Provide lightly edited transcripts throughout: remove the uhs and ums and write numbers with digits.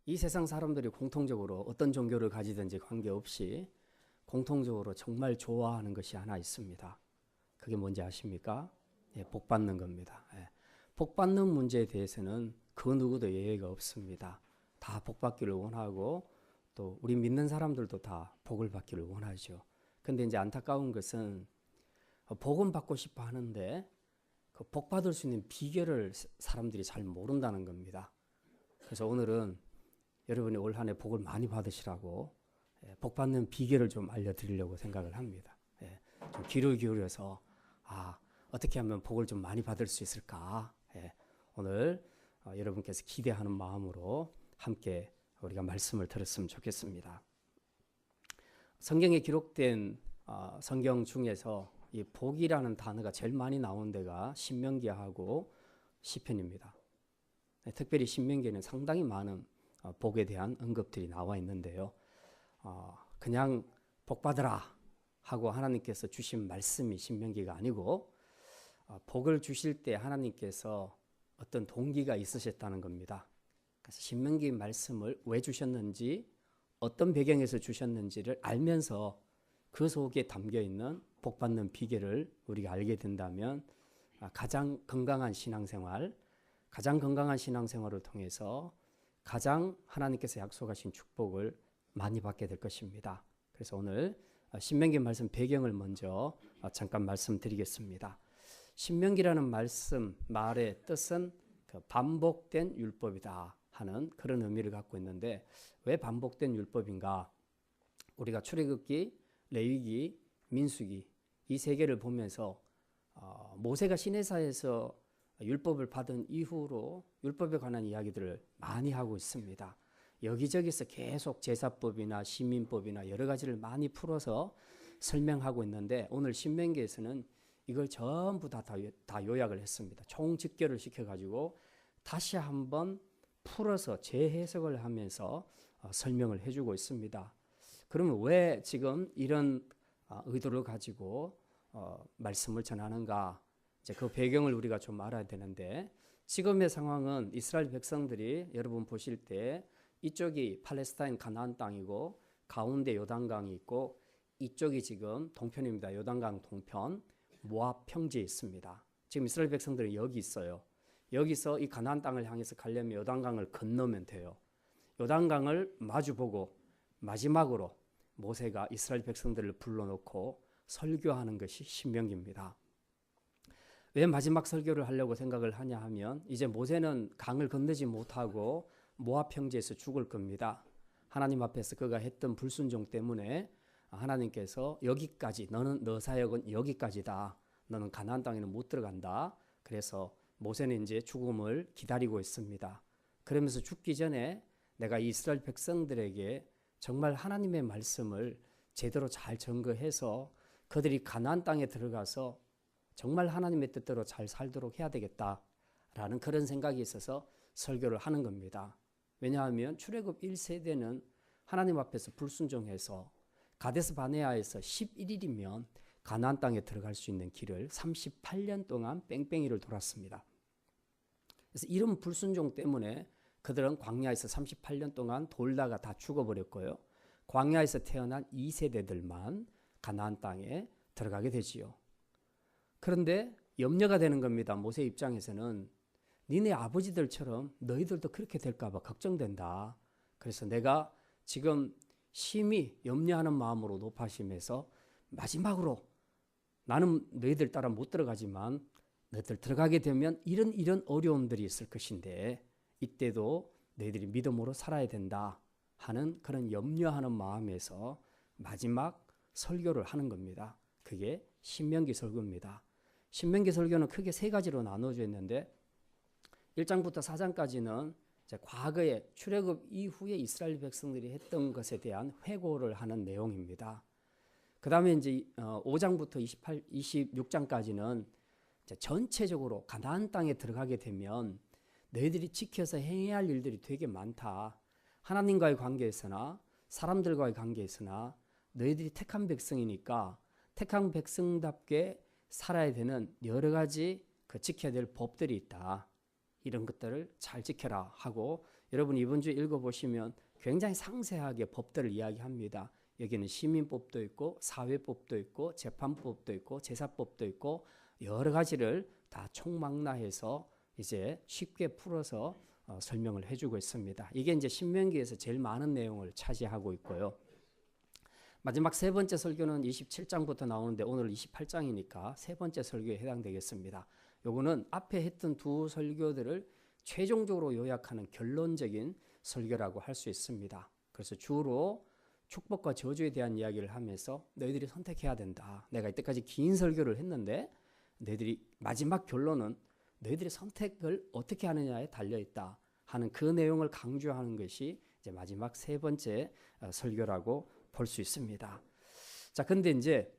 이 세상 사람들이 공통적으로 어떤 종교를 가지든지 관계없이 공통적으로 정말 좋아하는 것이 하나 있습니다. 그게 뭔지 아십니까? 예, 복 받는 겁니다. 예. 복 받는 문제에 대해서는 그 누구도 예외가 없습니다. 다 복 받기를 원하고 또 우리 믿는 사람들도 다 복을 받기를 원하죠. 근데 이제 안타까운 것은 복은 받고 싶어 하는데 그 복 받을 수 있는 비결을 사람들이 잘 모른다는 겁니다. 그래서 오늘은 여러분이 올 한 해 복을 많이 받으시라고 복 받는 비결을 좀 알려드리려고 생각을 합니다. 좀 귀를 기울여서 어떻게 하면 복을 좀 많이 받을 수 있을까? 오늘 여러분께서 기대하는 마음으로 함께 우리가 말씀을 들었으면 좋겠습니다. 성경에 기록된 성경 중에서 이 복이라는 단어가 제일 많이 나온 데가 신명기하고 시편입니다. 특별히 신명기에는 상당히 많은 복에 대한 언급들이 나와 있는데요. 그냥 복 받으라 하고 하나님께서 주신 말씀이 신명기가 아니고 복을 주실 때 하나님께서 어떤 동기가 있으셨다는 겁니다. 그래서 신명기 말씀을 왜 주셨는지 어떤 배경에서 주셨는지를 알면서 그 속에 담겨있는 복받는 비결을 우리가 알게 된다면 가장 건강한 신앙생활을 통해서 가장 하나님께서 약속하신 축복을 많이 받게 될 것입니다. 그래서 오늘 신명기 말씀 배경을 먼저 잠깐 말씀드리겠습니다. 신명기라는 말의 뜻은 반복된 율법이다 하는 그런 의미를 갖고 있는데 왜 반복된 율법인가? 우리가 출애굽기, 레위기, 민수기 이 세 개를 보면서 모세가 시내사에서 율법을 받은 이후로 율법에 관한 이야기들을 많이 하고 있습니다. 여기저기서 계속 제사법이나 시민법이나 여러 가지를 많이 풀어서 설명하고 있는데 오늘 신명기에서는 이걸 전부 다 요약을 했습니다. 총집결을 시켜가지고 다시 한번 풀어서 재해석을 하면서 설명을 해주고 있습니다. 그러면 왜 지금 이런 의도를 가지고 말씀을 전하는가? 이제 그 배경을 우리가 좀 알아야 되는데 지금의 상황은 이스라엘 백성들이 여러분 보실 때 이쪽이 팔레스타인 가나안 땅이고 가운데 요단강이 있고 이쪽이 지금 동편입니다. 요단강 동편 모압 평지에 있습니다. 지금 이스라엘 백성들은 여기 있어요. 여기서 이 가나안 땅을 향해서 가려면 요단강을 건너면 돼요. 요단강을 마주보고 마지막으로 모세가 이스라엘 백성들을 불러놓고 설교하는 것이 신명기입니다. 왜 마지막 설교를 하려고 생각을 하냐 하면 이제 모세는 강을 건너지 못하고 모압 평지에서 죽을 겁니다. 하나님 앞에서 그가 했던 불순종 때문에 하나님께서 여기까지 너 사역은 여기까지다. 너는 가나안 땅에는 못 들어간다. 그래서 모세는 이제 죽음을 기다리고 있습니다. 그러면서 죽기 전에 내가 이스라엘 백성들에게 정말 하나님의 말씀을 제대로 잘 전거해서 그들이 가나안 땅에 들어가서 정말 하나님의 뜻대로 잘 살도록 해야 되겠다라는 그런 생각이 있어서 설교를 하는 겁니다. 왜냐하면 출애굽 1세대는 하나님 앞에서 불순종해서 가데스 바네아에서 11일이면 가나안 땅에 들어갈 수 있는 길을 38년 동안 뺑뺑이를 돌았습니다. 그래서 이런 불순종 때문에 그들은 광야에서 38년 동안 돌다가 다 죽어버렸고요. 광야에서 태어난 2세대들만 가나안 땅에 들어가게 되지요. 그런데 염려가 되는 겁니다. 모세 입장에서는 니네 아버지들처럼 너희들도 그렇게 될까 봐 걱정된다. 그래서 내가 지금 심히 염려하는 마음으로 높아심에서 마지막으로 나는 너희들 따라 못 들어가지만 너희들 들어가게 되면 이런 어려움들이 있을 것인데 이때도 너희들이 믿음으로 살아야 된다 하는 그런 염려하는 마음에서 마지막 설교를 하는 겁니다. 그게 신명기 설교입니다. 신명기 설교는 크게 세 가지로 나눠져 있는데 1장부터 4장까지는 과거에 출애굽 이후에 이스라엘 백성들이 했던 것에 대한 회고를 하는 내용입니다. 그 다음에 이제 5장부터 26장까지는 전체적으로 가나안 땅에 들어가게 되면 너희들이 지켜서 행해야 할 일들이 되게 많다. 하나님과의 관계에서나 사람들과의 관계에서나 너희들이 택한 백성이니까 택한 백성답게 살아야 되는 여러 가지 지켜야 될 법들이 있다. 이런 것들을 잘 지켜라 하고 여러분 이번 주에 읽어보시면 굉장히 상세하게 법들을 이야기합니다. 여기는 시민법도 있고 사회법도 있고 재판법도 있고 제사법도 있고 여러 가지를 다 총망라해서 이제 쉽게 풀어서 설명을 해주고 있습니다. 이게 이제 신명기에서 제일 많은 내용을 차지하고 있고요. 마지막 세 번째 설교는 27장부터 나오는데 오늘 28장이니까 세 번째 설교에 해당되겠습니다. 요거는 앞에 했던 두 설교들을 최종적으로 요약하는 결론적인 설교라고 할 수 있습니다. 그래서 주로 축복과 저주에 대한 이야기를 하면서 너희들이 선택해야 된다. 내가 이때까지 긴 설교를 했는데 너희들이 마지막 결론은 너희들이 선택을 어떻게 하느냐에 달려있다 하는 그 내용을 강조하는 것이 이제 마지막 세 번째 설교라고 볼 수 있습니다. 자, 근데 이제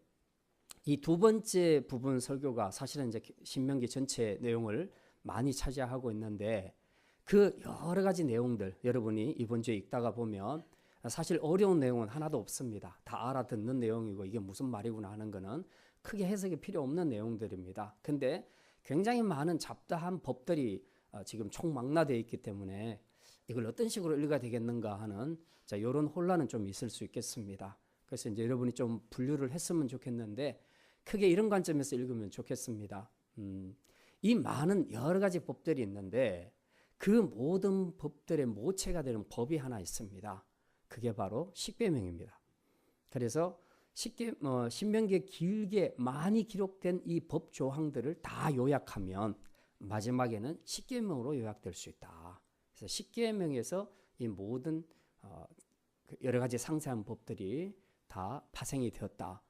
이 두 번째 부분 설교가 사실은 이제 신명기 전체 내용을 많이 차지하고 있는데 그 여러 가지 내용들 여러분이 이번 주에 읽다가 보면 사실 어려운 내용은 하나도 없습니다. 다 알아듣는 내용이고 이게 무슨 말이구나 하는 거는 크게 해석이 필요 없는 내용들입니다. 근데 굉장히 많은 잡다한 법들이 지금 총망라되어 있기 때문에 이걸 어떤 식으로 읽어야 되겠는가 하는 이런 혼란은 좀 있을 수 있겠습니다. 그래서 이제 여러분이 좀 분류를 했으면 좋겠는데 크게 이런 관점에서 읽으면 좋겠습니다. 이 많은 여러 가지 법들이 있는데 그 모든 법들의 모체가 되는 법이 하나 있습니다. 그게 바로 십계명입니다. 그래서 신명기에 길게 많이 기록된 이 법 조항들을 다 요약하면 마지막에는 십계명으로 요약될 수 있다. 그래서 십계명에서 이 모든 여러 가지 상세한 법들이 다 파생이 되었다.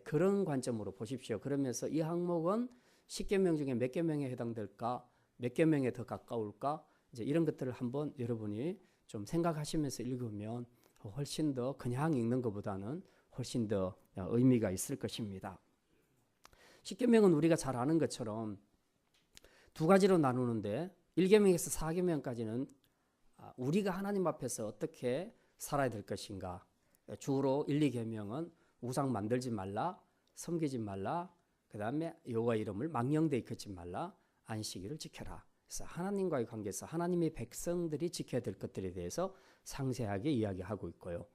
그런 관점으로 보십시오. 그러면서 이 항목은 십계명 중에 몇 계명에 해당될까? 몇 계명에 더 가까울까? 이제 이런 것들을 한번 여러분이 좀 생각하시면서 읽으면 훨씬 더 그냥 읽는 것보다는 훨씬 더 의미가 있을 것입니다. 십계명은 우리가 잘 아는 것처럼 두 가지로 나누는데 1계명에서 4계명까지는 우리가 하나님 앞에서 어떻게 살아야 될 것인가. 주로 1, 2계명은 우상 만들지 말라, 섬기지 말라, 그 다음에 여호와 이름을 망령되이 걷지 말라, 안식일을 지켜라. 그래서 하나님과의 관계에서 하나님의 백성들이 지켜야 될 것들에 대해서 상세하게 이야기하고 있고요.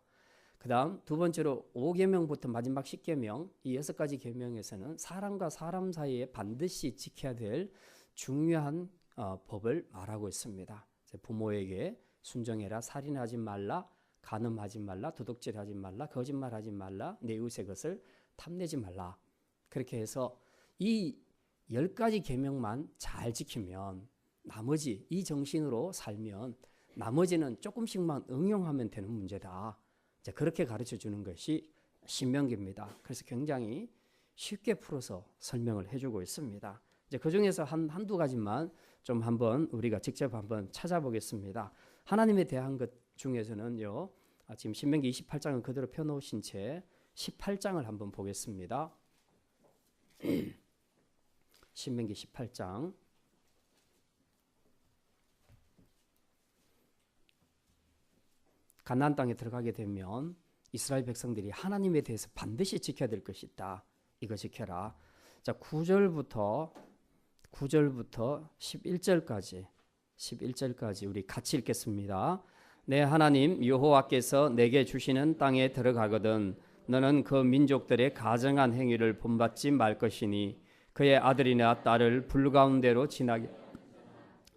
그 다음 두 번째로 5계명부터 마지막 10계명 이 6가지 계명에서는 사람과 사람 사이에 반드시 지켜야 될 중요한 법을 말하고 있습니다. 부모에게 순종해라, 살인하지 말라, 간음하지 말라, 도둑질하지 말라, 거짓말하지 말라, 내 이웃의 것을 탐내지 말라. 그렇게 해서 이 10가지 계명만 잘 지키면 나머지 이 정신으로 살면 나머지는 조금씩만 응용하면 되는 문제다. 이제 그렇게 가르쳐 주는 것이 신명기입니다. 그래서 굉장히 쉽게 풀어서 설명을 해주고 있습니다. 이제 그 중에서 한두 가지만 좀 한번 우리가 직접 한번 찾아보겠습니다. 하나님에 대한 것 중에서는요, 지금 신명기 28장은 그대로 펴놓으신 채 18장을 한번 보겠습니다. 신명기 18장. 가나안 땅에 들어가게 되면 이스라엘 백성들이 하나님에 대해서 반드시 지켜야 될 것이 있다. 이거 지켜라. 자, 9절부터 11절까지 우리 같이 읽겠습니다. 내 하나님 여호와께서 내게 주시는 땅에 들어가거든 너는 그 민족들의 가증한 행위를 본받지 말 것이니 그의 아들이나 딸을 불 가운데로 지나게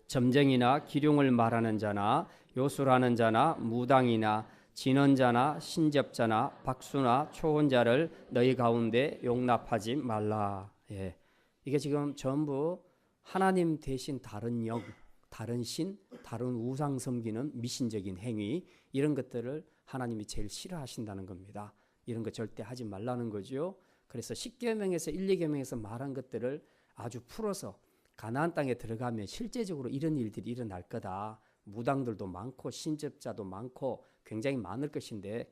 점쟁이나 기륭을 말하는 자나 요술하는 자나 무당이나 진언자나 신접자나 박수나 초혼자를 너희 가운데 용납하지 말라. 예. 이게 지금 전부 하나님 대신 다른 영, 다른 신, 다른 우상 섬기는 미신적인 행위 이런 것들을 하나님이 제일 싫어하신다는 겁니다. 이런 거 절대 하지 말라는 거죠. 그래서 10계명에서 1, 2계명에서 말한 것들을 아주 풀어서 가나안 땅에 들어가면 실제적으로 이런 일들이 일어날 거다. 무당들도 많고 신접자도 많고 굉장히 많을 것인데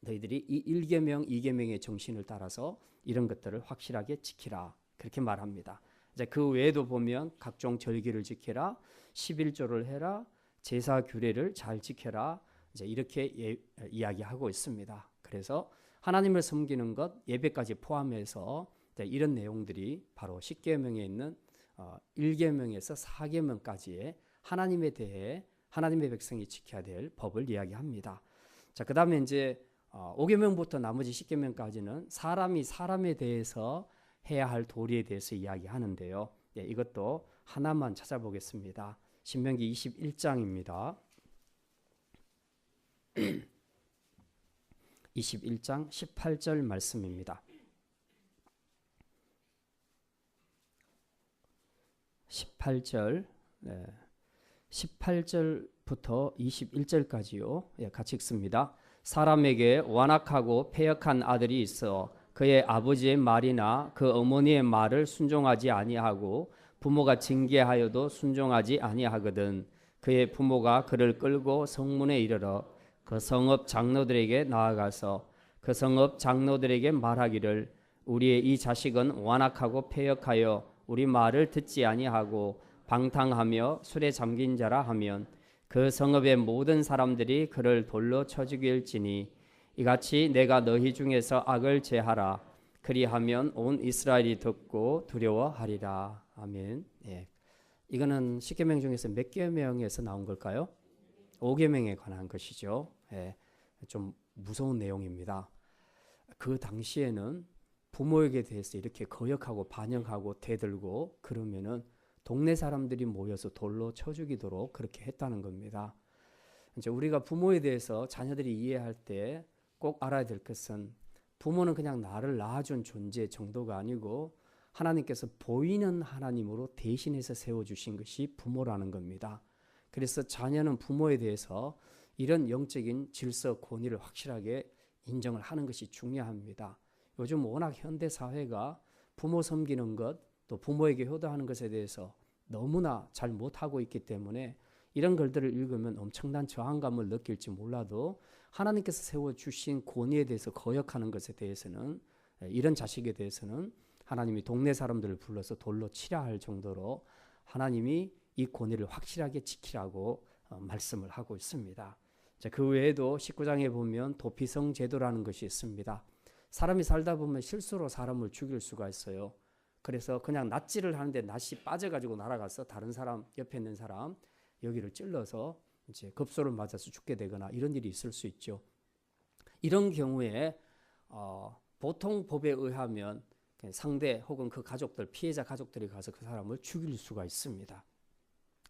너희들이 이 1계명, 2계명의 정신을 따라서 이런 것들을 확실하게 지키라. 그렇게 말합니다. 이제 그 외에도 보면 각종 절기를 지켜라, 11조를 해라, 제사 규례를 잘 지켜라. 이제 이렇게 이야기하고 있습니다. 그래서 하나님을 섬기는 것 예배까지 포함해서 이런 내용들이 바로 10계명에 있는 1계명에서 4계명까지의 하나님에 대해 하나님의 백성이 지켜야 될 법을 이야기합니다. 자, 그 다음에 이제 5계명부터 나머지 10계명까지는 사람이 사람에 대해서 해야 할 도리에 대해서 이야기하는데요. 예, 이것도 하나만 찾아보겠습니다. 신명기 21장입니다. 21장 18절 말씀입니다. 18절, 18절부터 21절까지요. 예, 같이 읽습니다. 사람에게 완악하고 패역한 아들이 있어 그의 아버지의 말이나 그 어머니의 말을 순종하지 아니하고 부모가 징계하여도 순종하지 아니하거든 그의 부모가 그를 끌고 성문에 이르러 그 성읍 장로들에게 나아가서 그 성읍 장로들에게 말하기를 우리의 이 자식은 완악하고 패역하여 우리 말을 듣지 아니하고 방탕하며 술에 잠긴 자라 하면 그 성읍의 모든 사람들이 그를 돌로 쳐 죽일지니 이같이 내가 너희 중에서 악을 제하라 그리하면 온 이스라엘이 듣고 두려워하리라. 아멘. 예. 이거는 10계명 중에서 몇 계명에서 나온 걸까요? 5계명에 관한 것이죠. 예. 좀 무서운 내용입니다. 그 당시에는 부모에게 대해서 이렇게 거역하고 반역하고 대들고 그러면은 동네 사람들이 모여서 돌로 쳐 죽이도록 그렇게 했다는 겁니다. 이제 우리가 부모에 대해서 자녀들이 이해할 때 꼭 알아야 될 것은 부모는 그냥 나를 낳아준 존재 정도가 아니고 하나님께서 보이는 하나님으로 대신해서 세워주신 것이 부모라는 겁니다. 그래서 자녀는 부모에 대해서 이런 영적인 질서, 권위를 확실하게 인정을 하는 것이 중요합니다. 요즘 워낙 현대 사회가 부모 섬기는 것, 또 부모에게 효도하는 것에 대해서 너무나 잘 못하고 있기 때문에 이런 글들을 읽으면 엄청난 저항감을 느낄지 몰라도 하나님께서 세워주신 권위에 대해서 거역하는 것에 대해서는 이런 자식에 대해서는 하나님이 동네 사람들을 불러서 돌로 치라 할 정도로 하나님이 이 권위를 확실하게 지키라고 말씀을 하고 있습니다. 자, 그 외에도 19장에 보면 도피성 제도라는 것이 있습니다. 사람이 살다 보면 실수로 사람을 죽일 수가 있어요. 그래서 그냥 낫지를 하는데 낫이 빠져가지고 날아가서 다른 사람, 옆에 있는 사람 여기를 찔러서 이제 급소를 맞아서 죽게 되거나 이런 일이 있을 수 있죠. 이런 경우에 보통 법에 의하면 상대 혹은 그 가족들, 피해자 가족들이 가서 그 사람을 죽일 수가 있습니다.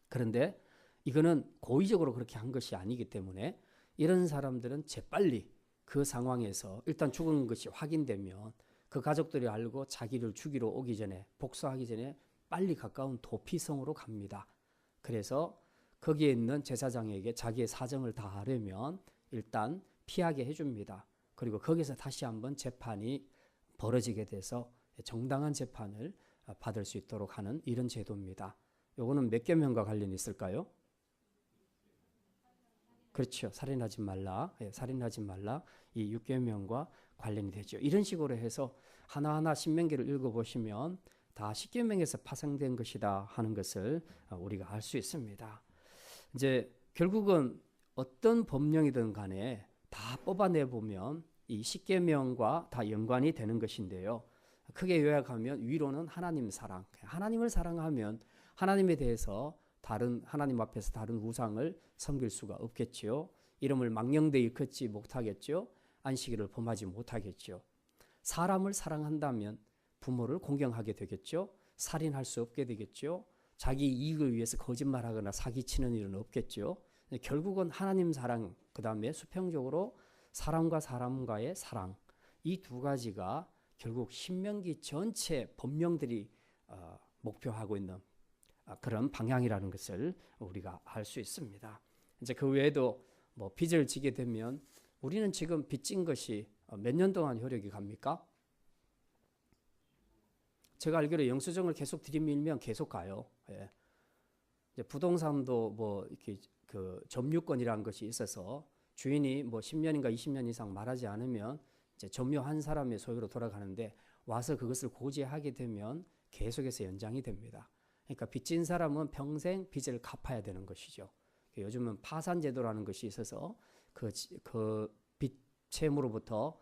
그런데 이거는 고의적으로 그렇게 한 것이 아니기 때문에 이런 사람들은 재빨리 그 상황에서 일단 죽은 것이 확인되면 그 가족들이 알고 자기를 죽이러 오기 전에, 복수하기 전에 빨리 가까운 도피성으로 갑니다. 그래서 거기에 있는 제사장에게 자기의 사정을 다 하려면 일단 피하게 해줍니다. 그리고 거기서 다시 한번 재판이 벌어지게 돼서 정당한 재판을 받을 수 있도록 하는 이런 제도입니다. 요거는 몇 계명과 관련이 있을까요? 그렇죠. 살인하지 말라. 예, 살인하지 말라. 이 6계명과 관련이 되죠. 이런 식으로 해서 하나하나 신명기를 읽어보시면 다 10계명에서 파생된 것이다 하는 것을 우리가 알 수 있습니다. 이제 결국은 어떤 법령이든 간에 다 뽑아내 보면 이 10계명과 다 연관이 되는 것인데요. 크게 요약하면 위로는 하나님 사랑. 하나님을 사랑하면 하나님에 대해서 하나님 앞에서 다른 우상을 섬길 수가 없겠지요. 이름을 망령되이 일컫지 못하겠죠. 안식일을 범하지 못하겠죠. 사람을 사랑한다면 부모를 공경하게 되겠죠. 살인할 수 없게 되겠죠. 자기 이익을 위해서 거짓말하거나 사기치는 일은 없겠죠. 결국은 하나님 사랑, 그 다음에 수평적으로 사람과 사람과의 사랑, 이 두 가지가 결국 신명기 전체 법령들이 목표하고 있는 그런 방향이라는 것을 우리가 알 수 있습니다. 이제 그 외에도 뭐 빚을 지게 되면 우리는 지금 빚진 것이 몇 년 동안 효력이 갑니까? 제가 알기로 영수증을 계속 들이밀면 계속 가요. 예. 이제 부동산도 뭐 이렇게 그 점유권이라는 것이 있어서 주인이 뭐 10년인가 20년 이상 말하지 않으면 이제 점유한 사람의 소유로 돌아가는데 와서 그것을 고지하게 되면 계속해서 연장이 됩니다. 그러니까 빚진 사람은 평생 빚을 갚아야 되는 것이죠. 요즘은 파산제도라는 것이 있어서 그 빚 채무로부터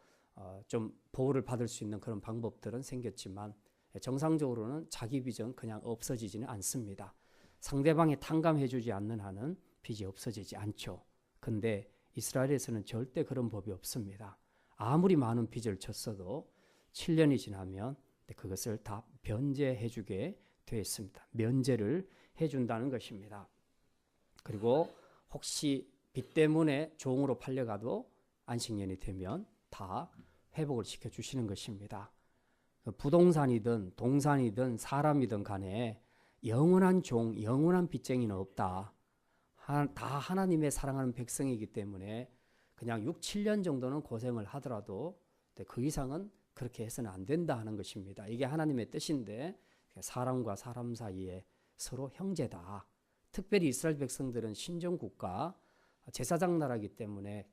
좀 보호를 받을 수 있는 그런 방법들은 생겼지만 정상적으로는 자기 빚은 그냥 없어지지는 않습니다. 상대방이 탕감해주지 않는 한은 빚이 없어지지 않죠. 근데 이스라엘에서는 절대 그런 법이 없습니다. 아무리 많은 빚을 졌어도 7년이 지나면 그것을 다 변제해 주게 되어 있습니다. 면제를 해준다는 것입니다. 그리고 혹시 빚 때문에 종으로 팔려가도 안식년이 되면 다 회복을 시켜주시는 것입니다. 부동산이든 동산이든 사람이든 간에 영원한 종, 영원한 빚쟁이는 없다. 다 하나님의 사랑하는 백성이기 때문에 그냥 6, 7년 정도는 고생을 하더라도 그 이상은 그렇게 해서는 안 된다 하는 것입니다. 이게 하나님의 뜻인데 사람과 사람 사이에 서로 형제다. 특별히 이스라엘 백성들은 신정국가, 제사장 나라이기 때문에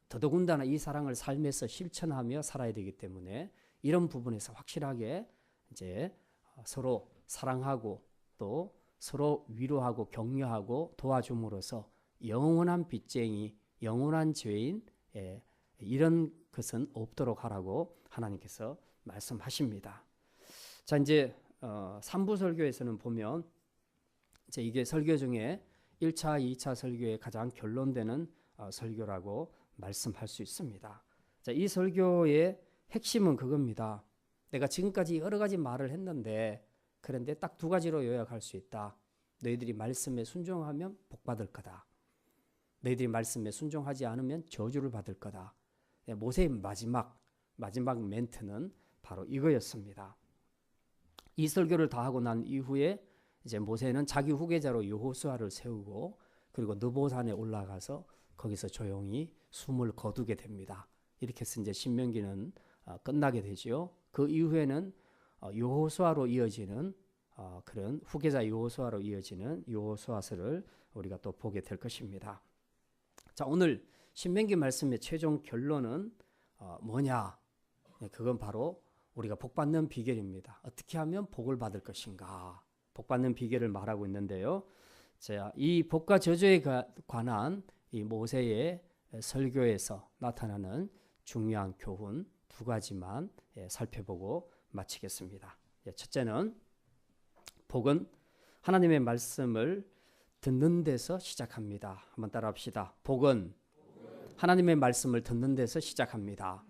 더더군다나 이 사랑을 삶에서 실천하며 살아야 되기 때문에 이런 부분에서 확실하게 이제 서로 사랑하고 또 서로 위로하고 격려하고 도와줌으로써 영원한 빚쟁이, 영원한 죄인, 이런 것은 없도록 하라고 하나님께서 말씀하십니다. 자, 이제 3부 설교에서는 보면 이제 이게 설교 중에 1차, 2차 설교의 가장 결론되는 설교라고 말씀할 수 있습니다. 자, 이 설교의 핵심은 그겁니다. 내가 지금까지 여러 가지 말을 했는데 그런데 딱 두 가지로 요약할 수 있다. 너희들이 말씀에 순종하면 복 받을 거다. 너희들이 말씀에 순종하지 않으면 저주를 받을 거다. 모세의 마지막 멘트는 바로 이거였습니다. 이 설교를 다 하고 난 이후에 이제 모세는 자기 후계자로 여호수아를 세우고 그리고 느보산에 올라가서 거기서 조용히 숨을 거두게 됩니다. 이렇게 해서 이제 신명기는 끝나게 되죠. 그 이후에는 여호수아로 이어지는 그런 후계자 여호수아로 이어지는 여호수아서를 우리가 또 보게 될 것입니다. 자, 오늘 신명기 말씀의 최종 결론은 뭐냐? 그건 바로 우리가 복 받는 비결입니다. 어떻게 하면 복을 받을 것인가? 복 받는 비결을 말하고 있는데요. 자, 이 복과 저주에 관한 이 모세의 설교에서 나타나는 중요한 교훈 두 가지만 살펴보고 마치겠습니다. 첫째는 복은 하나님의 말씀을 듣는 데서 시작합니다. 한번 따라합시다. 복은 하나님의 말씀을 듣는 데서 시작합니다.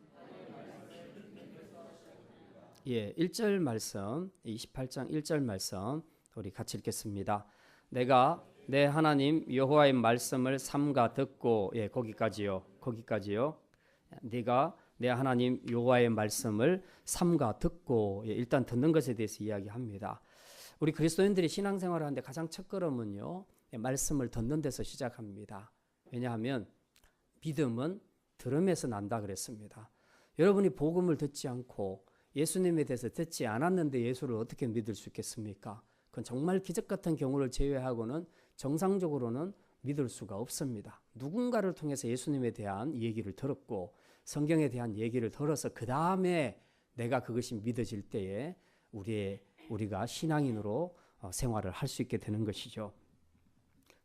1절 말씀, 28장 1절 말씀 우리 같이 읽겠습니다. 내가 내 하나님 여호와의 말씀을 삼가 듣고 거기까지요. 네가 내 하나님 여호와의 말씀을 삼가 듣고 일단 듣는 것에 대해서 이야기합니다. 우리 그리스도인들이 신앙생활을 하는데 가장 첫걸음은요. 말씀을 듣는 데서 시작합니다. 왜냐하면 믿음은 들음에서 난다 그랬습니다. 여러분이 복음을 듣지 않고 예수님에 대해서 듣지 않았는데 예수를 어떻게 믿을 수 있겠습니까? 그건 정말 기적 같은 경우를 제외하고는 정상적으로는 믿을 수가 없습니다. 누군가를 통해서 예수님에 대한 얘기를 들었고 성경에 대한 얘기를 들어서 그 다음에 내가 그것이 믿어질 때에 우리가 신앙인으로 생활을 할 수 있게 되는 것이죠.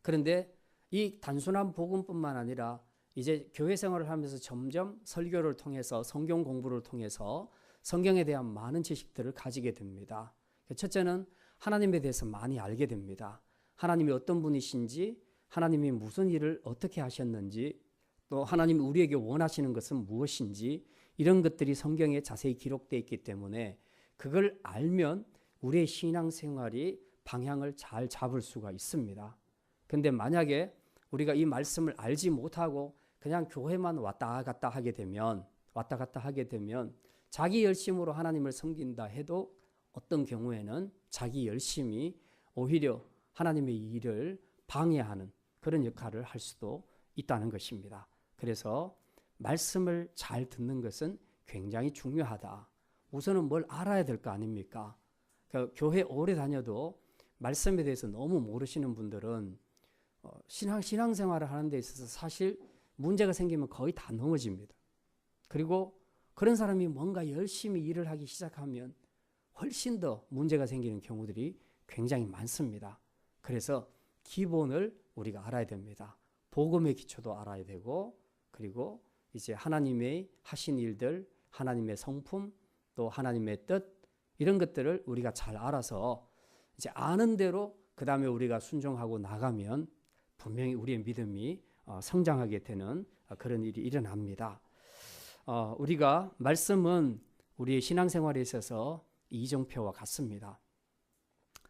그런데 이 단순한 복음뿐만 아니라 이제 교회 생활을 하면서 점점 설교를 통해서 성경 공부를 통해서 성경에 대한 많은 지식들을 가지게 됩니다. 첫째는 하나님에 대해서 많이 알게 됩니다. 하나님이 어떤 분이신지, 하나님이 무슨 일을 어떻게 하셨는지, 또 하나님이 우리에게 원하시는 것은 무엇인지 이런 것들이 성경에 자세히 기록되어 있기 때문에 그걸 알면 우리의 신앙생활이 방향을 잘 잡을 수가 있습니다. 그런데 만약에 우리가 이 말씀을 알지 못하고 그냥 교회만 왔다 갔다 하게 되면 자기 열심으로 하나님을 섬긴다 해도 어떤 경우에는 자기 열심이 오히려 하나님의 일을 방해하는 그런 역할을 할 수도 있다는 것입니다. 그래서 말씀을 잘 듣는 것은 굉장히 중요하다. 우선은 뭘 알아야 될 거 아닙니까? 교회 오래 다녀도 말씀에 대해서 너무 모르시는 분들은 신앙생활을 하는 데 있어서 사실 문제가 생기면 거의 다 넘어집니다. 그리고 그런 사람이 뭔가 열심히 일을 하기 시작하면 훨씬 더 문제가 생기는 경우들이 굉장히 많습니다. 그래서 기본을 우리가 알아야 됩니다. 복음의 기초도 알아야 되고 그리고 이제 하나님의 하신 일들, 하나님의 성품, 또 하나님의 뜻 이런 것들을 우리가 잘 알아서 이제 아는 대로 그 다음에 우리가 순종하고 나가면 분명히 우리의 믿음이 성장하게 되는 그런 일이 일어납니다. 우리가 말씀은 우리의 신앙생활에 있어서 이정표와 같습니다.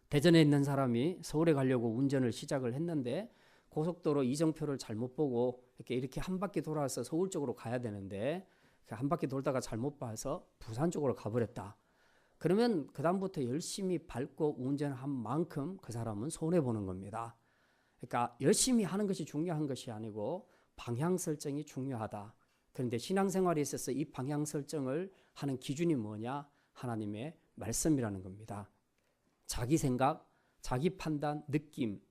대전에 있는 사람이 서울에 가려고 운전을 시작을 했는데 고속도로 이정표를 잘못 보고 이렇게 한 바퀴 돌아서 서울 쪽으로 가야 되는데 한 바퀴 돌다가 잘못 봐서 부산 쪽으로 가버렸다. 그러면 그 다음부터 열심히 밟고 운전한 만큼 그 사람은 손해보는 겁니다. 그러니까 열심히 하는 것이 중요한 것이 아니고 방향 설정이 중요하다. 그런데 신앙생활에 있어서 이 방향 설정을 하는 기준이 뭐냐? 하나님의 말씀이라는 겁니다. 자기 생각, 자기 판단, 느낌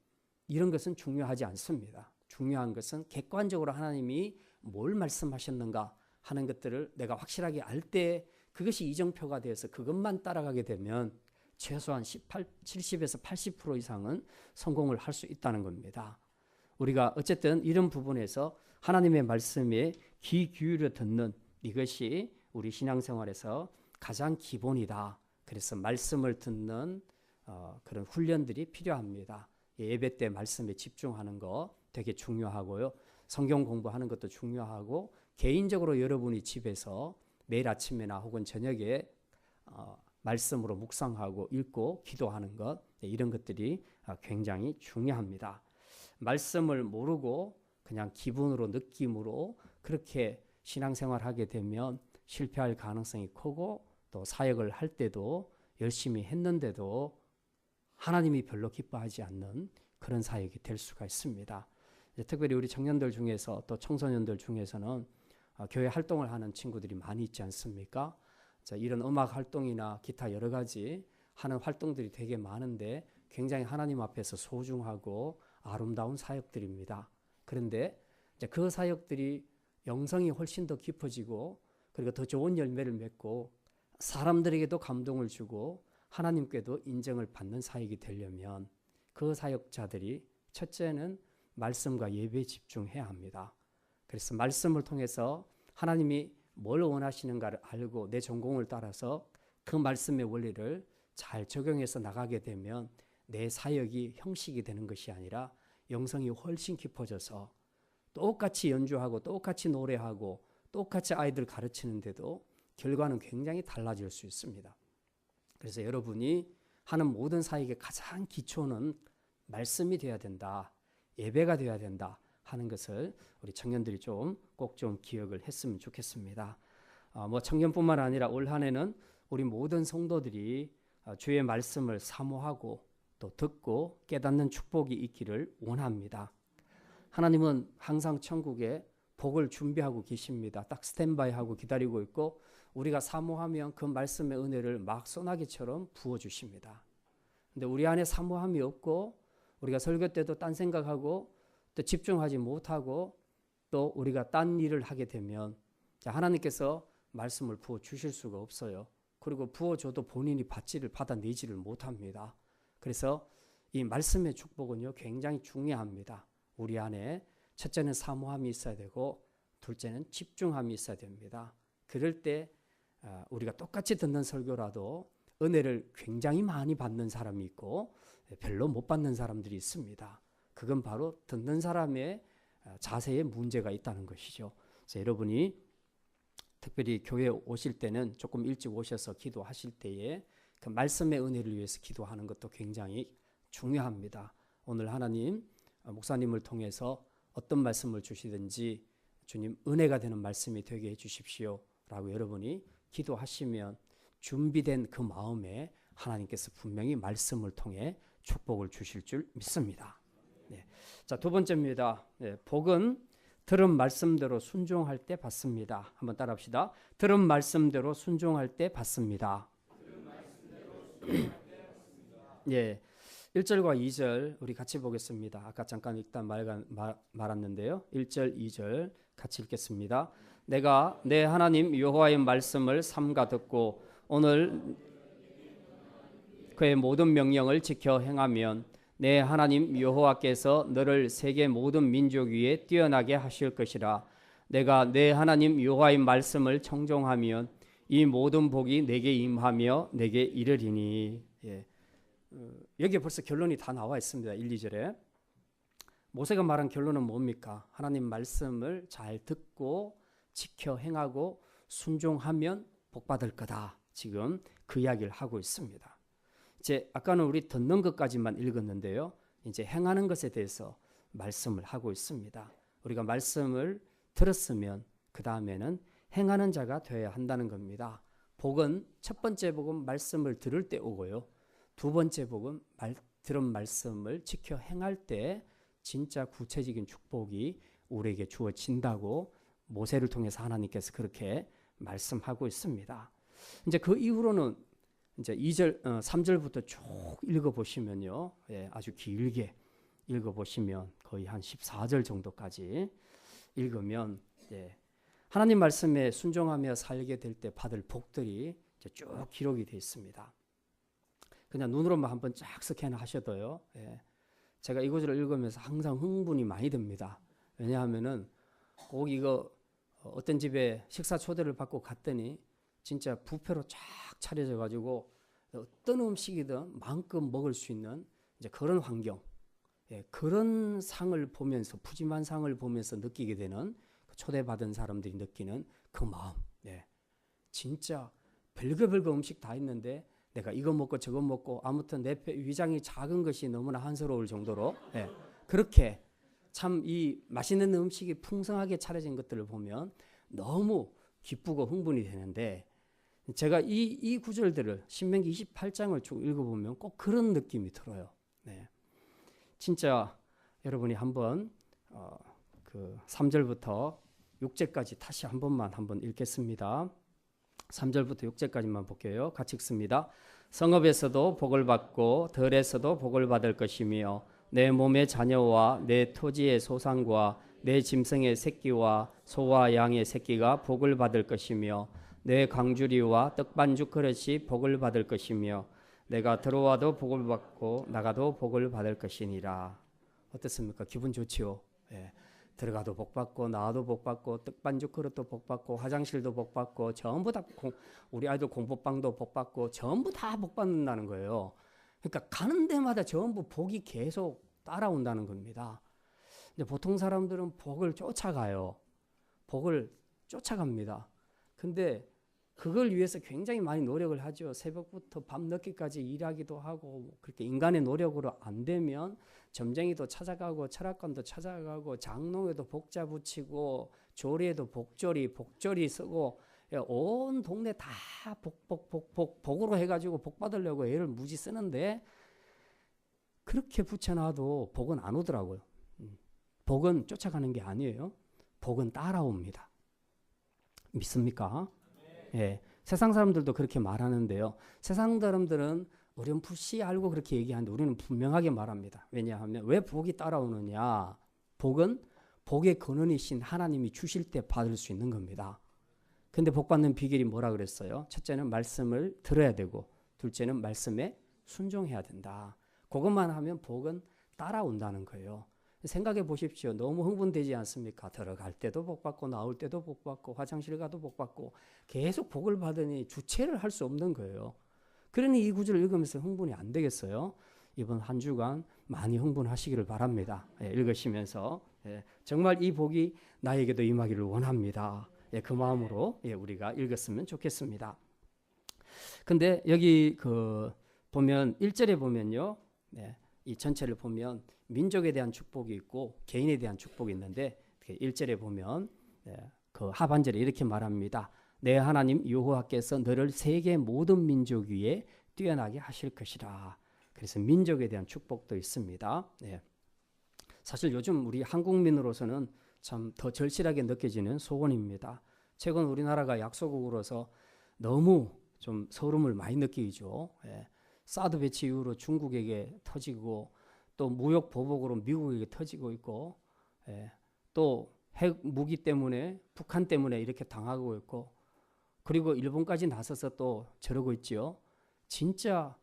이런 것은 중요하지 않습니다. 중요한 것은 객관적으로 하나님이 뭘 말씀하셨는가 하는 것들을 내가 확실하게 알 때 그것이 이정표가 되어서 그것만 따라가게 되면 최소한 70에서 80% 이상은 성공을 할 수 있다는 겁니다. 우리가 어쨌든 이런 부분에서 하나님의 말씀에 귀 기울여 듣는 이것이 우리 신앙생활에서 가장 기본이다. 그래서 말씀을 듣는 그런 훈련들이 필요합니다. 예배 때 말씀에 집중하는 거 되게 중요하고요. 성경 공부하는 것도 중요하고 개인적으로 여러분이 집에서 매일 아침이나 혹은 저녁에 말씀으로 묵상하고 읽고 기도하는 것 이런 것들이 굉장히 중요합니다. 말씀을 모르고 그냥 기분으로 느낌으로 그렇게 신앙생활하게 되면 실패할 가능성이 크고 또 사역을 할 때도 열심히 했는데도 하나님이 별로 기뻐하지 않는 그런 사역이 될 수가 있습니다. 특별히 우리 청년들 중에서 또 청소년들 중에서는 교회 활동을 하는 친구들이 많이 있지 않습니까? 이런 음악 활동이나 기타 여러 가지 하는 활동들이 되게 많은데 굉장히 하나님 앞에서 소중하고 아름다운 사역들입니다. 그런데 그 사역들이 영성이 훨씬 더 깊어지고 그리고 더 좋은 열매를 맺고 사람들에게도 감동을 주고 하나님께도 인정을 받는 사역이 되려면 그 사역자들이 첫째는 말씀과 예배에 집중해야 합니다. 그래서 말씀을 통해서 하나님이 뭘 원하시는가를 알고 내 전공을 따라서 그 말씀의 원리를 잘 적용해서 나가게 되면 내 사역이 형식이 되는 것이 아니라 영성이 훨씬 깊어져서 똑같이 연주하고 똑같이 노래하고 똑같이 아이들 가르치는데도 결과는 굉장히 달라질 수 있습니다. 그래서 여러분이 하는 모든 사역의 가장 기초는 말씀이 되어야 된다. 예배가 되어야 된다 하는 것을 우리 청년들이 꼭 좀 기억을 했으면 좋겠습니다. 청년뿐만 아니라 올 한 해는 우리 모든 성도들이 주의 말씀을 사모하고 또 듣고 깨닫는 축복이 있기를 원합니다. 하나님은 항상 천국에 복을 준비하고 계십니다. 딱 스탠바이하고 기다리고 있고 우리가 사모하면 그 말씀의 은혜를 막 소나기처럼 부어주십니다. 근데 우리 안에 사모함이 없고 우리가 설교 때도 딴 생각하고 또 집중하지 못하고 또 우리가 딴 일을 하게 되면 하나님께서 말씀을 부어주실 수가 없어요. 그리고 부어줘도 본인이 받아내지를 못합니다. 그래서 이 말씀의 축복은요 굉장히 중요합니다. 우리 안에 첫째는 사모함이 있어야 되고 둘째는 집중함이 있어야 됩니다. 그럴 때 우리가 똑같이 듣는 설교라도 은혜를 굉장히 많이 받는 사람이 있고 별로 못 받는 사람들이 있습니다. 그건 바로 듣는 사람의 자세에 문제가 있다는 것이죠. 그래서 여러분이 특별히 교회에 오실 때는 조금 일찍 오셔서 기도하실 때에 그 말씀의 은혜를 위해서 기도하는 것도 굉장히 중요합니다. 오늘 하나님 목사님을 통해서 어떤 말씀을 주시든지 주님 은혜가 되는 말씀이 되게 해주십시오 라고 여러분이 기도하시면 준비된 그 마음에 하나님께서 분명히 말씀을 통해 축복을 주실 줄 믿습니다. 네. 자, 두 번째입니다. 네, 복은 들은 말씀대로 순종할 때 받습니다. 한번 따라합시다. 들은 말씀대로 순종할 때 받습니다. 예, 1절과 2절 우리 같이 보겠습니다. 아까 잠깐 읽다 말았는데요. 1절, 2절 같이 읽겠습니다. 내가 내 하나님 여호와의 말씀을 삼가 듣고 오늘 그의 모든 명령을 지켜 행하면 내 하나님 여호와께서 너를 세계 모든 민족 위에 뛰어나게 하실 것이라. 내가 내 하나님 여호와의 말씀을 청종하면 이 모든 복이 내게 임하며 내게 이르리니. 예. 여기에 벌써 결론이 다 나와 있습니다. 1, 2절에. 모세가 말한 결론은 뭡니까? 하나님 말씀을 잘 듣고 지켜 행하고 순종하면 복 받을 거다. 지금 그 이야기를 하고 있습니다. 이제 아까는 우리 듣는 것까지만 읽었는데요. 이제 행하는 것에 대해서 말씀을 하고 있습니다. 우리가 말씀을 들었으면 그 다음에는 행하는 자가 되어야 한다는 겁니다. 복은 첫 번째 복은 말씀을 들을 때 오고요. 두 번째 복은 들은 말씀을 지켜 행할 때 진짜 구체적인 축복이 우리에게 주어진다고 모세를 통해서 하나님께서 그렇게 말씀하고 있습니다. 이제 그 이후로는 이제 3절부터 쭉 읽어보시면요. 예, 아주 길게 읽어보시면 거의 한 14절 정도까지 읽으면 예, 하나님 말씀에 순종하며 살게 될 때 받을 복들이 이제 쭉 기록이 되어 있습니다. 그냥 눈으로만 한번 쫙 스캔하셔도요. 예, 제가 이것을 읽으면서 항상 흥분이 많이 됩니다. 왜냐하면은 꼭 이거 어떤 집에 식사 초대를 받고 갔더니 진짜 뷔페로 쫙 차려져 가지고 어떤 음식이든 마음껏 먹을 수 있는 이제 그런 환경, 예, 그런 상을 보면서 푸짐한 상을 보면서 느끼게 되는 초대받은 사람들이 느끼는 그 마음, 예, 진짜 별거 음식 다 있는데 내가 이거 먹고 저거 먹고 아무튼 내 위장이 작은 것이 너무나 한스러울 정도로 예, 그렇게 참 이 맛있는 음식이 풍성하게 차려진 것들을 보면 너무 기쁘고 흥분이 되는데 제가 이 구절들을 신명기 28장을 쭉 읽어보면 꼭 그런 느낌이 들어요. 네. 진짜 여러분이 한번 그 3절부터 6절까지 다시 한번 읽겠습니다. 3절부터 6절까지만 볼게요. 같이 읽습니다. 성읍에서도 복을 받고 들에서도 복을 받을 것이며 내 몸의 자녀와 내 토지의 소산과 내 짐승의 새끼와 소와 양의 새끼가 복을 받을 것이며 내 강주리와 떡반죽 그릇이 복을 받을 것이며 내가 들어와도 복을 받고 나가도 복을 받을 것이니라. 어떻습니까? 기분 좋지요? 예. 들어가도 복 받고 나와도 복 받고 떡반죽 그릇도 복 받고 화장실도 복 받고 전부 다 우리 아이들 공부방도 복 받고 전부 다 복 받는다는 거예요. 그러니까 가는 데마다 전부 복이 계속 따라온다는 겁니다. 근데 보통 사람들은 복을 쫓아가요. 복을 쫓아갑니다. 근데 그걸 위해서 굉장히 많이 노력을 하죠. 새벽부터 밤늦게까지 일하기도 하고 그렇게 인간의 노력으로 안 되면 점쟁이도 찾아가고 철학관도 찾아가고 장롱에도 복자 붙이고 조리에도 복조리 쓰고 온 동네 다 복으로 해가지고 복 받으려고 애를 무지 쓰는데 그렇게 붙여놔도 복은 안 오더라고요. 복은 쫓아가는 게 아니에요. 복은 따라옵니다. 믿습니까? 예, 세상 사람들도 그렇게 말하는데요. 세상 사람들은 어렴풋이 알고 그렇게 얘기하는데 우리는 분명하게 말합니다. 왜냐하면 왜 복이 따라오느냐? 복은 복의 근원이신 하나님이 주실 때 받을 수 있는 겁니다. 근데 복 받는 비결이 뭐라 그랬어요? 첫째는 말씀을 들어야 되고 둘째는 말씀에 순종해야 된다. 그것만 하면 복은 따라온다는 거예요. 생각해 보십시오. 너무 흥분되지 않습니까? 들어갈 때도 복 받고 나올 때도 복 받고 화장실 가도 복 받고 계속 복을 받으니 주체를 할 수 없는 거예요. 그러니 이 구절을 읽으면서 흥분이 안 되겠어요? 이번 한 주간 많이 흥분하시기를 바랍니다. 예, 읽으시면서 정말 이 복이 나에게도 임하기를 원합니다. 그 마음으로 우리가 읽었으면 좋겠습니다. 근데 여기 보면 1절에 보면요. 이 전체를 보면 민족에 대한 축복이 있고 개인에 대한 축복이 있는데 1절에 보면 그 하반절에 이렇게 말합니다. 내 하나님 여호와께서 너를 세계 모든 민족 위에 뛰어나게 하실 것이라. 그래서 민족에 대한 축복도 있습니다. 사실 요즘 우리 한국민으로서는 참 더 절실하게 느껴지는 소원입니다. 최근 우리나라가 약소국으로서 너무 좀 서름을 많이 느끼죠. 사드 배치 이후로 중국에게 터지고 또 무역 보복으로 미국에게 터지고 있고 또 핵 무기 때문에 북한 때문에 이렇게 당하고 있고 그리고 일본까지 나서서 또 저러고 있지요. 진짜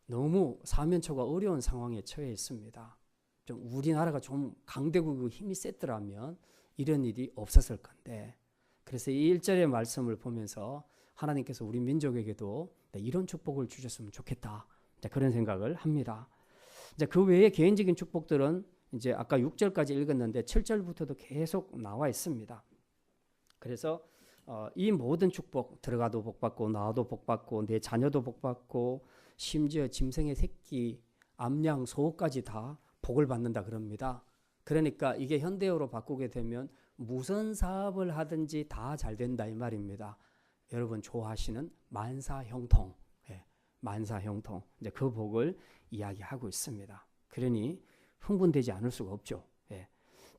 너무 사면초가 어려운 상황에 처해 있습니다. 좀 우리나라가 좀 강대국의 힘이 셌더라면 이런 일이 없었을 건데 그래서 이 1절의 말씀을 보면서 하나님께서 우리 민족에게도 이런 축복을 주셨으면 좋겠다. 그런 생각을 합니다. 그 외에 개인적인 축복들은 이제 아까 6절까지 읽었는데 7절부터도 계속 나와 있습니다. 그래서 이 모든 축복, 들어가도 복받고 나와도 복받고 내 자녀도 복받고 심지어 짐승의 새끼, 암양, 소까지 다 복을 받는다 그럽니다. 그러니까 이게 현대어로 바꾸게 되면 무슨 사업을 하든지 다 잘 된다 이 말입니다. 여러분 좋아하시는 만사형통, 만사형통, 이제 그 복을 이야기하고 있습니다. 그러니 흥분되지 않을 수가 없죠.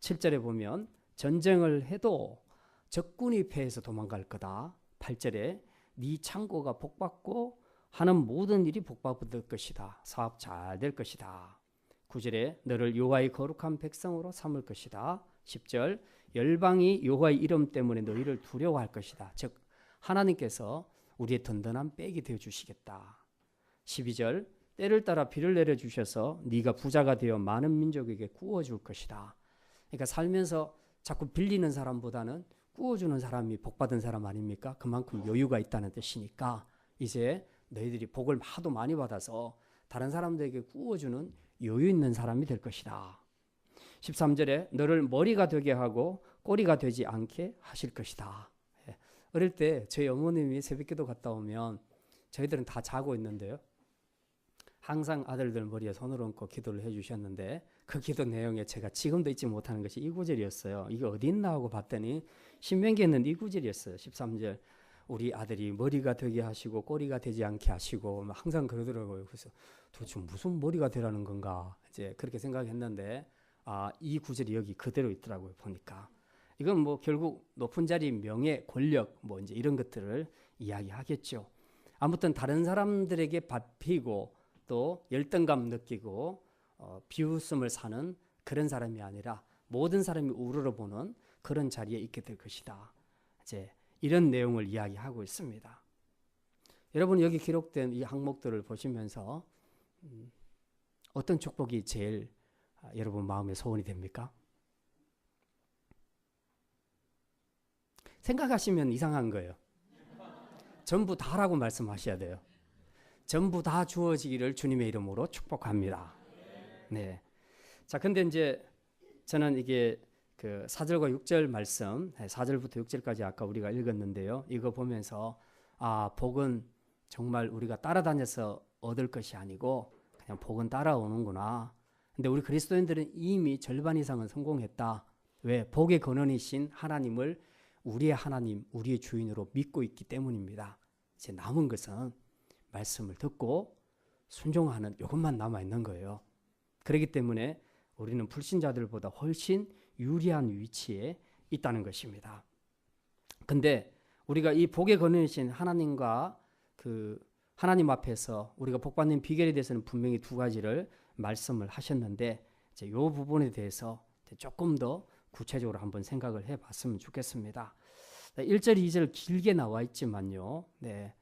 7절에 보면 전쟁을 해도 적군이 패해서 도망갈 거다. 8절에 네 창고가 복받고 하는 모든 일이 복받을 것이다. 사업 잘 될 것이다. 9절에 너를 여호와의 거룩한 백성으로 삼을 것이다. 10절 열방이 여호와의 이름 때문에 너희를 두려워할 것이다. 즉 하나님께서 우리의 든든한 백이 되어 주시겠다. 12절 때를 따라 비를 내려주셔서 네가 부자가 되어 많은 민족에게 구워줄 것이다. 그러니까 살면서 자꾸 빌리는 사람보다는 구워주는 사람이 복받은 사람 아닙니까? 그만큼 여유가 있다는 뜻이니까 이제 너희들이 복을 하도 많이 받아서 다른 사람들에게 구워주는 여유 있는 사람이 될 것이다. 13절에 너를 머리가 되게 하고 꼬리가 되지 않게 하실 것이다. 어릴 때 저희 어머님이 새벽기도 갔다 오면 저희들은 다 자고 있는데요. 항상 아들들 머리에 손을 얹고 기도를 해주셨는데 그 기도 내용에 제가 지금도 잊지 못하는 것이 이 구절이었어요. 이게 어디 있나 하고 봤더니 신명기에 있는 이 구절이었어요. 13절 우리 아들이 머리가 되게 하시고 꼬리가 되지 않게 하시고 항상 그러더라고요. 그래서 도대체 무슨 머리가 되라는 건가 이제 그렇게 생각했는데 이 구절이 여기 그대로 있더라고요. 보니까 이건 뭐 결국 높은 자리 명예 권력 뭐 이제 이런 것들을 이야기하겠죠. 아무튼 다른 사람들에게 밟히고 또 열등감 느끼고 비웃음을 사는 그런 사람이 아니라 모든 사람이 우러러보는 그런 자리에 있게 될 것이다. 이제 이런 내용을 이야기하고 있습니다. 여러분 여기 기록된 이 항목들을 보시면서 어떤 축복이 제일 여러분 마음에 소원이 됩니까? 생각하시면 이상한 거예요. 전부 다라고 말씀하셔야 돼요. 전부 다 주어지기를 주님의 이름으로 축복합니다. 네. 자, 근데 이제 저는 이게 그 4절과 6절 말씀, 4절부터 6절까지 아까 우리가 읽었는데요. 이거 보면서 복은 정말 우리가 따라다녀서 얻을 것이 아니고 그냥 복은 따라오는구나. 근데 우리 그리스도인들은 이미 절반 이상은 성공했다. 왜? 복의 근원이신 하나님을 우리의 하나님, 우리의 주인으로 믿고 있기 때문입니다. 이제 남은 것은 말씀을 듣고 순종하는 이것만 남아있는 거예요. 그렇기 때문에 우리는 불신자들보다 훨씬 유리한 위치에 있다는 것입니다. 근데 우리가 이 복의 근원이신 하나님과 그 하나님 앞에서 우리가 복받는 비결에 대해서는 분명히 두 가지를 말씀을 하셨는데 이제 이 부분에 대해서 조금 더 구체적으로 한번 생각을 해봤으면 좋겠습니다. 1절, 2절 길게 나와 있지만요. 네,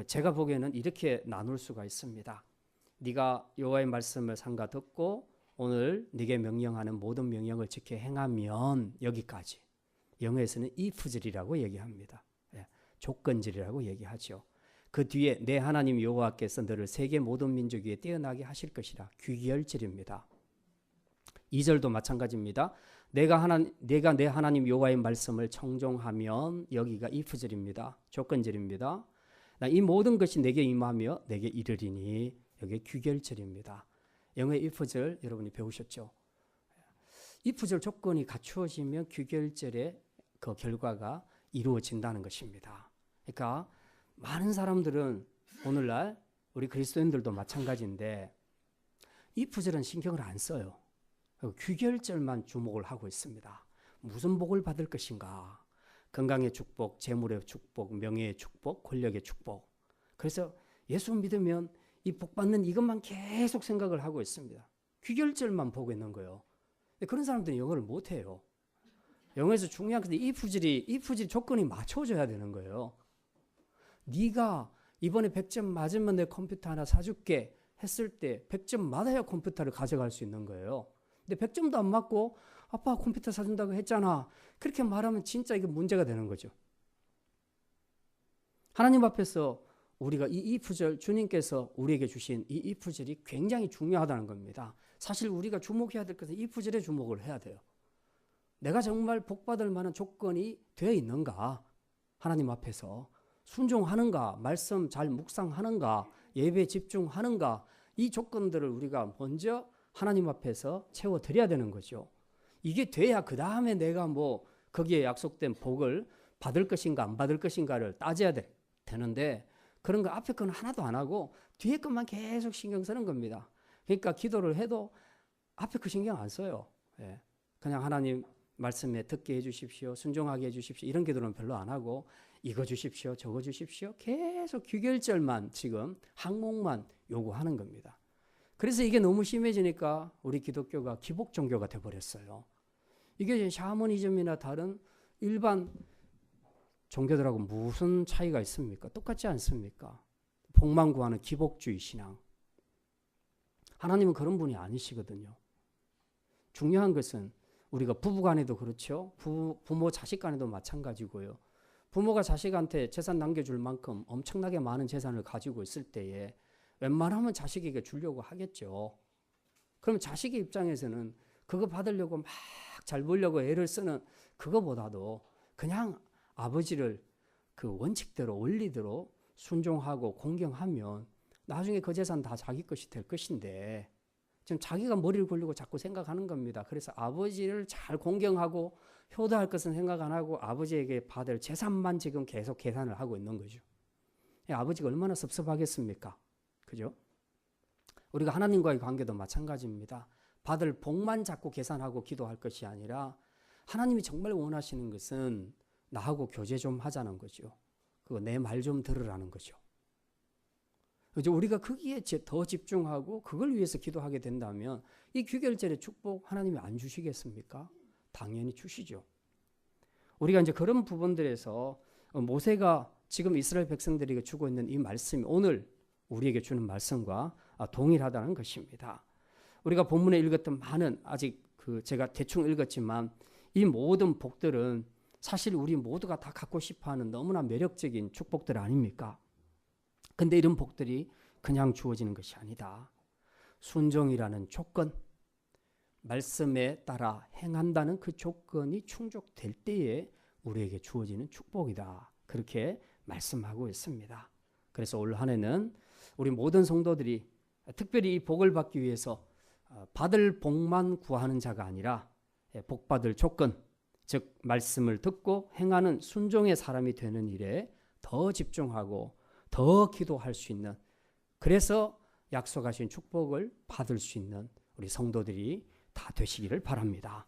제가 보기에는 이렇게 나눌 수가 있습니다. 네가 여호와의 말씀을 삼가 듣고 오늘 네게 명령하는 모든 명령을 지켜 행하면 여기까지. 영어에서는 if절이라고 얘기합니다. 네, 조건절이라고 얘기하죠. 그 뒤에 내 하나님 여호와께서 너를 세계 모든 민족 위에 뛰어나게 하실 것이라 귀결절입니다. 2절도 마찬가지입니다. 내가 내 하나님 여호와의 말씀을 청종하면 여기가 if절입니다. 조건절입니다. 이 모든 것이 내게 임하며 내게 이르리니 여기 귀결절입니다. 영어의 if절 여러분이 배우셨죠? if절 조건이 갖추어지면 귀결절의 그 결과가 이루어진다는 것입니다. 그러니까 많은 사람들은 오늘날 우리 그리스도인들도 마찬가지인데 if절은 신경을 안 써요. 귀결절만 주목을 하고 있습니다. 무슨 복을 받을 것인가? 건강의 축복, 재물의 축복, 명예의 축복, 권력의 축복. 그래서 예수 믿으면 이 복 받는 이것만 계속 생각을 하고 있습니다. 귀결절만 보고 있는 거예요. 그런 사람들은 영어를 못해요. 영어에서 중요한 게 if절이 조건이 맞춰져야 되는 거예요. 네가 이번에 100점 맞으면 내 컴퓨터 하나 사줄게 했을 때 100점 맞아야 컴퓨터를 가져갈 수 있는 거예요. 근데 100점도 안 맞고 아빠 컴퓨터 사준다고 했잖아. 그렇게 말하면 진짜 이게 문제가 되는 거죠. 하나님 앞에서 우리가 이 if절 주님께서 우리에게 주신 이 if절이 굉장히 중요하다는 겁니다. 사실 우리가 주목해야 될 것은 이 구절에 주목을 해야 돼요. 내가 정말 복받을 만한 조건이 되어 있는가? 하나님 앞에서 순종하는가? 말씀 잘 묵상하는가? 예배에 집중하는가? 이 조건들을 우리가 먼저 하나님 앞에서 채워드려야 되는 거죠. 이게 돼야 그 다음에 내가 거기에 약속된 복을 받을 것인가 안 받을 것인가를 따져야 되는데 그런 거 앞에 건 하나도 안 하고 뒤에 것만 계속 신경 쓰는 겁니다. 그러니까 기도를 해도 앞에 거 신경 안 써요. 예. 그냥 하나님 말씀에 듣게 해주십시오. 순종하게 해주십시오. 이런 기도는 별로 안 하고 이거 주십시오. 저거 주십시오. 계속 귀결절만 지금 항목만 요구하는 겁니다. 그래서 이게 너무 심해지니까 우리 기독교가 기복 종교가 돼버렸어요. 이게 샤머니즘이나 다른 일반 종교들하고 무슨 차이가 있습니까? 똑같지 않습니까? 복만 구하는 기복주의 신앙. 하나님은 그런 분이 아니시거든요. 중요한 것은 우리가 부부간에도 그렇죠. 부모 자식 간에도 마찬가지고요. 부모가 자식한테 재산 남겨줄 만큼 엄청나게 많은 재산을 가지고 있을 때에 웬만하면 자식에게 주려고 하겠죠. 그럼 자식의 입장에서는 그거 받으려고 막 잘 벌려고 애를 쓰는 그거보다도 그냥 아버지를 그 원칙대로 원리대로 순종하고 공경하면 나중에 그 재산 다 자기 것이 될 것인데 지금 자기가 머리를 굴리고 자꾸 생각하는 겁니다. 그래서 아버지를 잘 공경하고 효도할 것은 생각 안 하고 아버지에게 받을 재산만 지금 계속 계산을 하고 있는 거죠. 아버지가 얼마나 섭섭하겠습니까? 그죠? 우리가 하나님과의 관계도 마찬가지입니다. 받을 복만 자꾸 계산하고 기도할 것이 아니라 하나님이 정말 원하시는 것은 나하고 교제 좀 하자는 거죠. 그거 내 말 좀 들으라는 거죠. 그죠? 우리가 거기에 더 집중하고 그걸 위해서 기도하게 된다면 이 귀결절의 축복 하나님이 안 주시겠습니까? 당연히 주시죠. 우리가 이제 그런 부분들에서 모세가 지금 이스라엘 백성들에게 주고 있는 이 말씀이 오늘 우리에게 주는 말씀과 동일하다는 것입니다. 우리가 본문에 읽었던 많은 아직 제가 대충 읽었지만 이 모든 복들은 사실 우리 모두가 다 갖고 싶어하는 너무나 매력적인 축복들 아닙니까? 근데 이런 복들이 그냥 주어지는 것이 아니다. 순종이라는 조건, 말씀에 따라 행한다는 그 조건이 충족될 때에 우리에게 주어지는 축복이다. 그렇게 말씀하고 있습니다. 그래서 올 한 해는 우리 모든 성도들이 특별히 이 복을 받기 위해서 받을 복만 구하는 자가 아니라 복 받을 조건, 즉 말씀을 듣고 행하는 순종의 사람이 되는 일에 더 집중하고 더 기도할 수 있는, 그래서 약속하신 축복을 받을 수 있는 우리 성도들이 다 되시기를 바랍니다.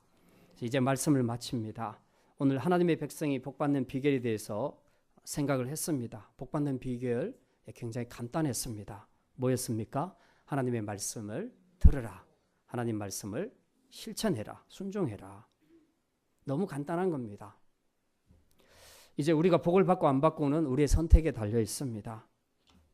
이제 말씀을 마칩니다. 오늘 하나님의 백성이 복받는 비결에 대해서 생각을 했습니다. 복받는 비결 굉장히 간단했습니다. 뭐였습니까? 하나님의 말씀을 들으라. 하나님 말씀을 실천해라. 순종해라. 너무 간단한 겁니다. 이제 우리가 복을 받고 안 받고는 우리의 선택에 달려 있습니다.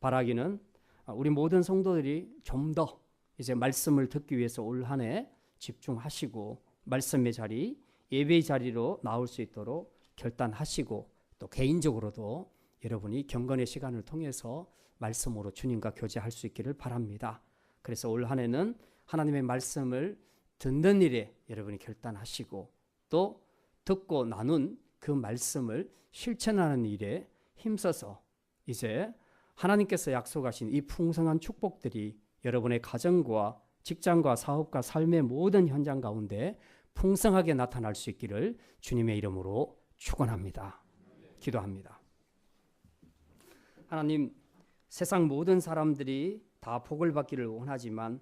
바라기는 우리 모든 성도들이 좀 더 이제 말씀을 듣기 위해서 올 한 해 집중하시고 말씀의 자리, 예배의 자리로 나올 수 있도록 결단하시고 또 개인적으로도 여러분이 경건의 시간을 통해서 말씀으로 주님과 교제할 수 있기를 바랍니다. 그래서 올 한 해는 하나님의 말씀을 듣는 일에 여러분이 결단하시고 또 듣고 나눈 그 말씀을 실천하는 일에 힘써서 이제 하나님께서 약속하신 이 풍성한 축복들이 여러분의 가정과 직장과 사업과 삶의 모든 현장 가운데 풍성하게 나타날 수 있기를 주님의 이름으로 축원합니다. 기도합니다. 하나님, 세상 모든 사람들이 다 복을 받기를 원하지만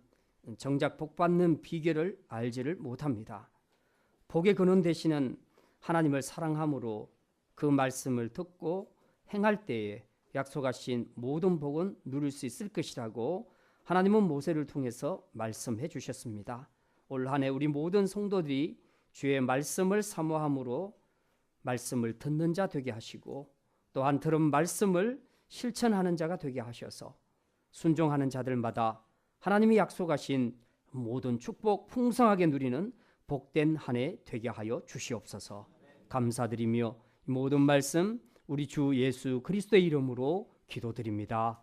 정작 복받는 비결을 알지를 못합니다. 복의 근원 되시는 하나님을 사랑함으로 그 말씀을 듣고 행할 때에 약속하신 모든 복은 누릴 수 있을 것이라고 하나님은 모세를 통해서 말씀해 주셨습니다. 올 한 해 우리 모든 성도들이 주의 말씀을 사모함으로 말씀을 듣는 자 되게 하시고 또한 들은 말씀을 실천하는 자가 되게 하셔서 순종하는 자들마다 하나님이 약속하신 모든 축복 풍성하게 누리는 복된 한 해 되게 하여 주시옵소서. 감사드리며 모든 말씀 우리 주 예수 그리스도의 이름으로 기도드립니다.